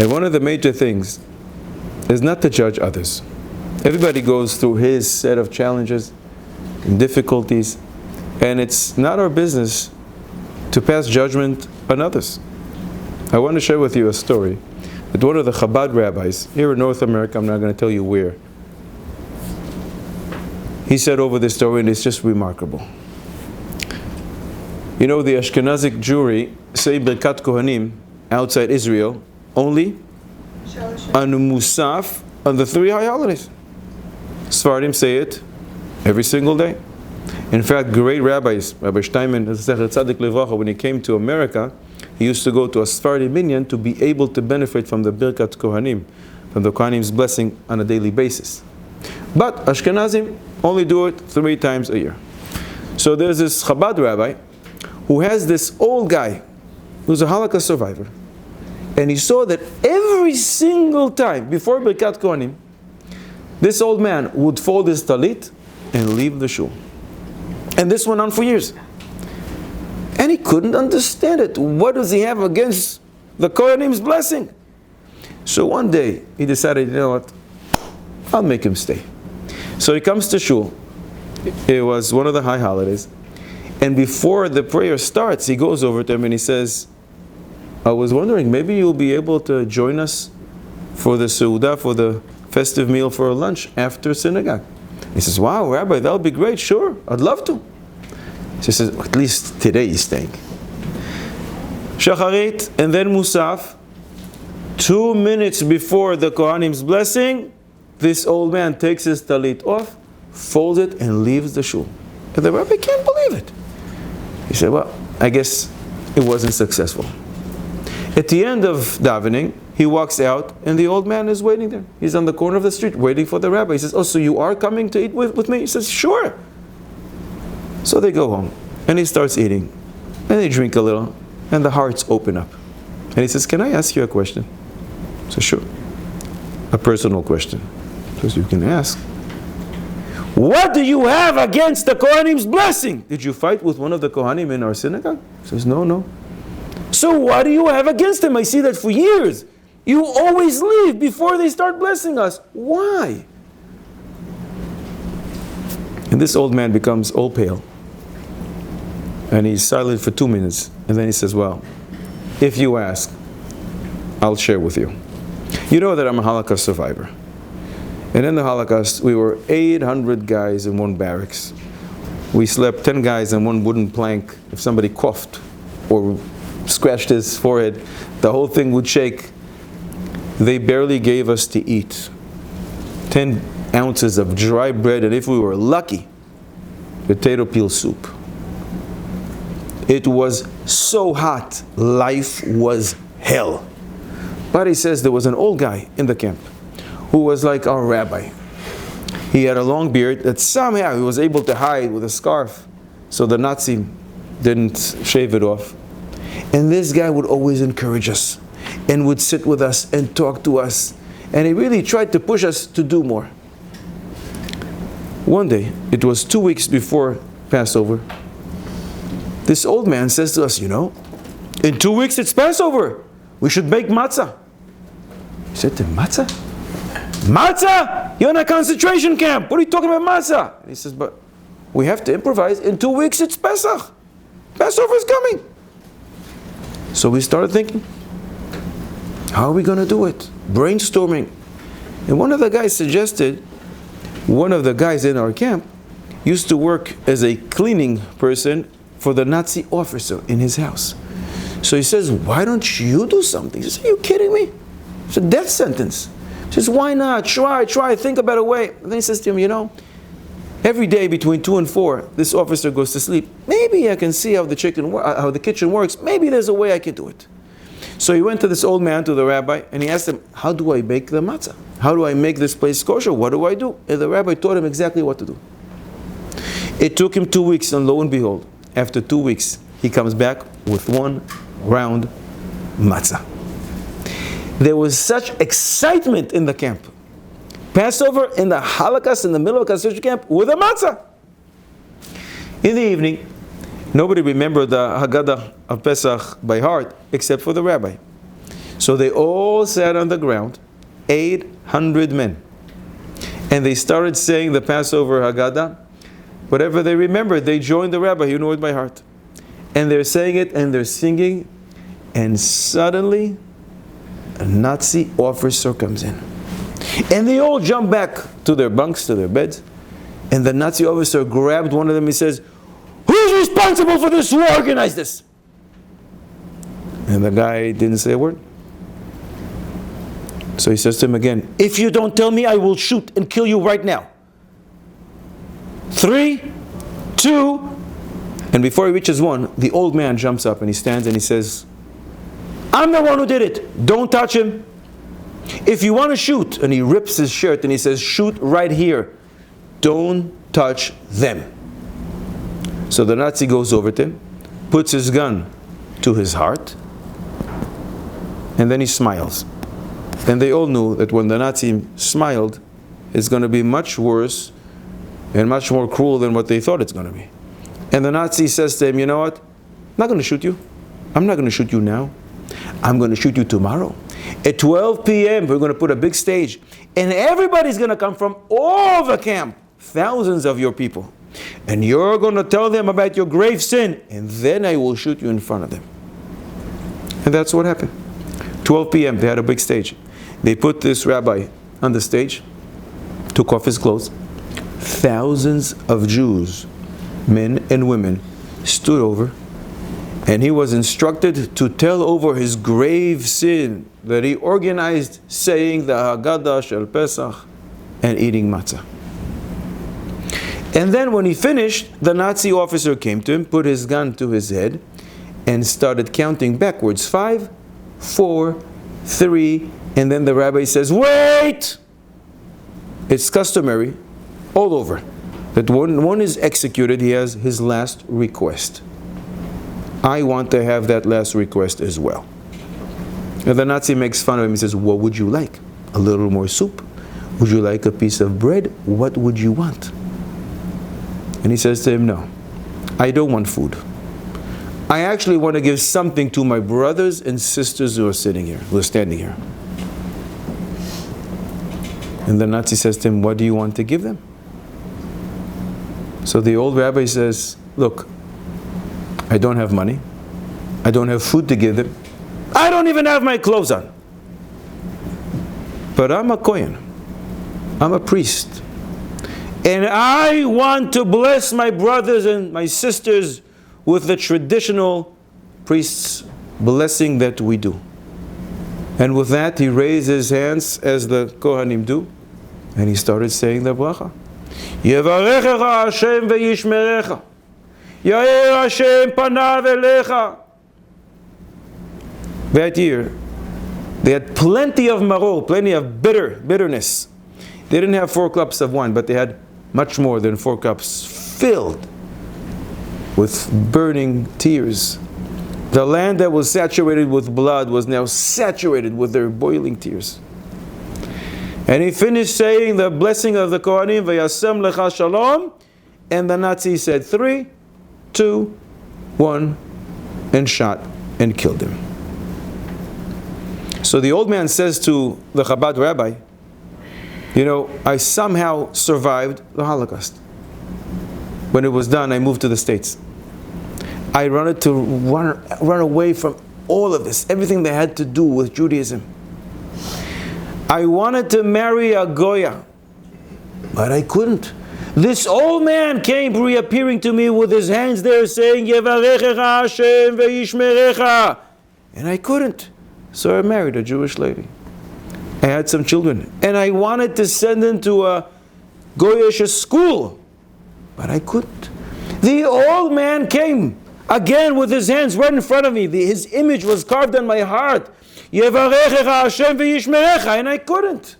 And one of the major things is not to judge others. Everybody goes through his set of challenges and difficulties, and it's not our business to pass judgment on others. I want to share with you a story that one of the Chabad rabbis here in North America, I'm not going to tell you where, he said over this story, and it's just remarkable. You know, the Ashkenazic Jewry say Birkat Kohanim outside Israel only on Musaf on the 3 high holidays. Sfardim say it every single day. In fact, great rabbis, Rabbi Steinman, when he came to America, he used to go to a Sephardi minyan to be able to benefit from the Birkat Kohanim, from the Kohanim's blessing on a daily basis. But Ashkenazim only do it 3 times a year. So there's this Chabad rabbi who has this old guy who's a Holocaust survivor. And he saw that every single time before Birkat Kohanim, this old man would fold his talit and leave the shul. And this went on for years. And he couldn't understand it. What does he have against the Kohanim's blessing? So one day he decided, you know what, I'll make him stay. So he comes to shul. It was one of the high holidays. And before the prayer starts, he goes over to him and he says, I was wondering, maybe you'll be able to join us for the Seudah, for the festive meal for lunch after synagogue. He says, wow, Rabbi, that would be great. Sure, I'd love to. She says, at least today he's staying. Shacharit, and then Musaf. 2 minutes before the Kohanim's blessing, this old man takes his talit off, folds it, and leaves the shul. And the rabbi can't believe it. He said, well, I guess it wasn't successful. At the end of davening, he walks out, and the old man is waiting there. He's on the corner of the street waiting for the rabbi. He says, oh, so you are coming to eat with me? He says, sure. So they go home, and he starts eating, and they drink a little, and the hearts open up. And he says, can I ask you a question? I said, sure. A personal question. So you can ask. What do you have against the Kohanim's blessing? Did you fight with one of the Kohanim in our synagogue? He says, no. So what do you have against them? I see that for years. You always leave before they start blessing us. Why? And this old man becomes all pale. And he's silent for 2 minutes. And then he says, well, if you ask, I'll share with you. You know that I'm a Holocaust survivor. And in the Holocaust, we were 800 guys in one barracks. We slept 10 guys on one wooden plank. If somebody coughed or scratched his forehead, the whole thing would shake. They barely gave us to eat 10 ounces of dry bread, and if we were lucky, potato peel soup. It was so hot. Life was hell. But he says there was an old guy in the camp who was like our rabbi. He had a long beard that somehow he was able to hide with a scarf so the Nazi didn't shave it off. And this guy would always encourage us and would sit with us and talk to us. And he really tried to push us to do more. One day, it was 2 weeks before Passover, this old man says to us, you know, in 2 weeks it's Passover. We should make matzah. He said to him, matzah? Matzah? You're in a concentration camp. What are you talking about matzah? And he says, but we have to improvise. In 2 weeks it's Pesach. Passover is coming. So we started thinking, how are we going to do it? Brainstorming. And one of the guys suggested, one of the guys in our camp used to work as a cleaning person for the Nazi officer in his house. So he says, why don't you do something? He says, are you kidding me? It's a death sentence. He says, why not? Try, think about a way. And then he says to him, you know, every day between 2 and 4, this officer goes to sleep. Maybe I can see how the kitchen works. Maybe there's a way I can do it. So he went to this old man, to the rabbi, and he asked him, how do I make the matzah? How do I make this place kosher? What do I do? And the rabbi taught him exactly what to do. It took him 2 weeks, and lo and behold, after 2 weeks, he comes back with 1 round matzah. There was such excitement in the camp. Passover in the Holocaust, in the middle of a concentration camp, with a matzah. In the evening, nobody remembered the Haggadah of Pesach by heart, except for the rabbi. So they all sat on the ground, 800 men. And they started saying the Passover Haggadah. Whatever they remembered, they joined the rabbi, you know it by heart. And they're saying it and they're singing. And suddenly, a Nazi officer comes in. And they all jump back to their bunks, to their beds. And the Nazi officer grabbed one of them. He says, "Who's responsible for this? Who organized this?" And the guy didn't say a word. So he says to him again, "If you don't tell me, I will shoot and kill you right now." 3, 2, and before he reaches 1, the old man jumps up and he stands and he says, "I'm the one who did it. Don't touch him. If you want to shoot," and he rips his shirt and he says, "Shoot right here. Don't touch them." So the Nazi goes over to him, puts his gun to his heart, and then he smiles. And they all knew that when the Nazi smiled, it's going to be much worse and much more cruel than what they thought it's going to be. And the Nazi says to him, "You know what? I'm not going to shoot you. I'm not going to shoot you now. I'm going to shoot you tomorrow. At 12 p.m., we're going to put a big stage. And everybody's going to come from all the camp. Thousands of your people. And you're going to tell them about your grave sin. And then I will shoot you in front of them." And that's what happened. 12 p.m., they had a big stage. They put this rabbi on the stage, took off his clothes. Thousands of Jews, men and women, stood over. And he was instructed to tell over his grave sin that he organized, saying the Haggadah Shel Pesach and eating matzah. And then when he finished, the Nazi officer came to him, put his gun to his head, and started counting backwards. 5, 4, 3, and then the rabbi says, "Wait!" It's customary all over that when one is executed, he has his last request. I want to have that last request as well. And the Nazi makes fun of him. He says, "What would you like? A little more soup? Would you like a piece of bread? What would you want?" And he says to him, "No, I don't want food. I actually want to give something to my brothers and sisters who are sitting here, who are standing here." And the Nazi says to him, "What do you want to give them?" So the old rabbi says, "Look, I don't have money. I don't have food to give them. I don't even have my clothes on. But I'm a Kohen. I'm a priest. And I want to bless my brothers and my sisters with the traditional priest's blessing that we do." And with that, he raised his hands as the Kohanim do, and he started saying the bracha. "Yevarechecha Hashem ve'yishmerecha. Yair Hashem panav elecha." That year, they had plenty of maror, plenty of bitterness. They didn't have 4 cups of wine, but they had much more than 4 cups filled with burning tears. The land that was saturated with blood was now saturated with their boiling tears. And he finished saying the blessing of the Kohanim, "Vayasem lecha shalom," and the Nazi said 3, 2, 1, and shot and killed him. So the old man says to the Chabad rabbi, "You know, I somehow survived the Holocaust. When it was done, I moved to the States. I wanted to run away from all of this, everything that had to do with Judaism. I wanted to marry a Goya, but I couldn't. This old man came reappearing to me with his hands there saying, Yevarechecha Hashem ve'yishmerecha. And I couldn't. So I married a Jewish lady. I had some children. And I wanted to send them to a Goyish school, but I couldn't. The old man came again with his hands right in front of me. His image was carved on my heart. Yevarechecha Hashem ve'yishmerecha. And I couldn't.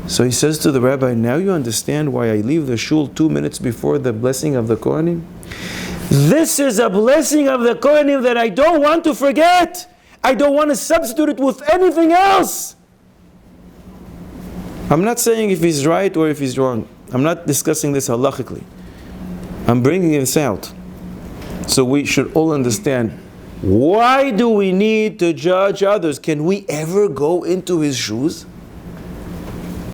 So he says to the rabbi, now you understand why I leave the shul 2 minutes before the blessing of the Kohanim? This is a blessing of the Kohanim that I don't want to forget. I don't want to substitute it with anything else. I'm not saying if he's right or if he's wrong. I'm not discussing this halachically. I'm bringing this out so we should all understand Why do we need to judge others? Can we ever go into his shoes?